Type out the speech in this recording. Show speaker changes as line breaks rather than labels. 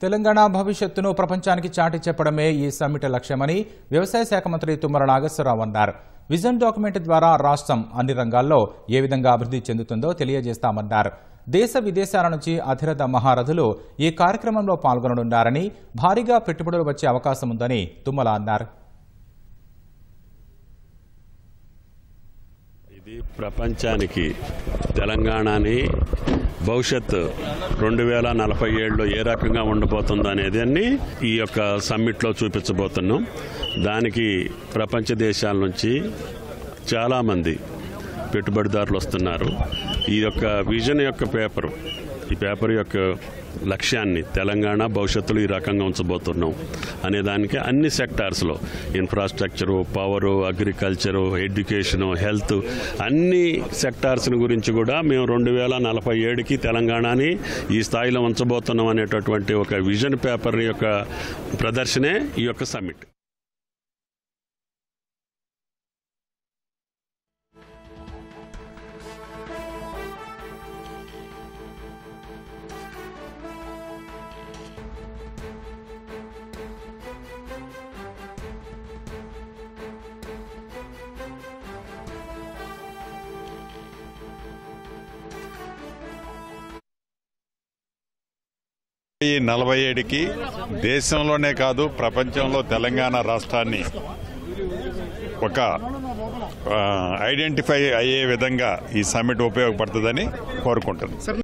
తెలంగాణ భవిష్యత్తును ప్రపంచానికి చాటి చెప్పడమే ఈ సమ్మిట్ లక్ష్యమని వ్యవసాయ శాఖ మంత్రి తుమ్మల నాగేశ్వరరావు అన్నారు. విజన్ డాక్యుమెంట్ ద్వారా రాష్ట్రం అన్ని రంగాల్లో ఏ విధంగా అభివృద్ధి చెందుతుందో తెలియజేస్తామన్నారు. దేశ విదేశాల నుంచి అధిరథ మహారథులు ఈ కార్యక్రమంలో పాల్గొననున్నారని, భారీగా పెట్టుబడులు వచ్చే అవకాశం ఉందని తుమ్మల అన్నారు.
ఇది ప్రపంచానికి తెలంగాణని భవిష్యత్ 2047లో ఏ రకంగా ఉండబోతుందో అనేది ఈ యొక్క సమ్మిట్లో చూపించబోతున్నాం. దానికి ప్రపంచ దేశాల నుంచి చాలామంది పెట్టుబడిదారులు వస్తున్నారు. ఈ యొక్క విజన్ యొక్క ఈ పేపర్ యొక్క లక్ష్యాన్ని తెలంగాణ భవిష్యత్తులో ఈ రకంగా ఉంచబోతున్నాం అనేదానికి అన్ని సెక్టార్స్లో infrastructure, power, agriculture, education, health అన్ని సెక్టార్స్ని గురించి కూడా మేము 2047కి తెలంగాణని ఈ స్థాయిలో ఉంచబోతున్నాం అనేటటువంటి ఒక విజన్ పేపర్ యొక్క ప్రదర్శనే ఈ యొక్క సమ్మిట్.
ఈ 47కి దేశంలోనే కాదు ప్రపంచంలో తెలంగాణ రాష్ట్రాన్ని ఒక ఐడెంటిఫై అయ్యే విధంగా ఈ సమ్మిట్ ఉపయోగపడుతుందని కోరుకుంటున్నాను.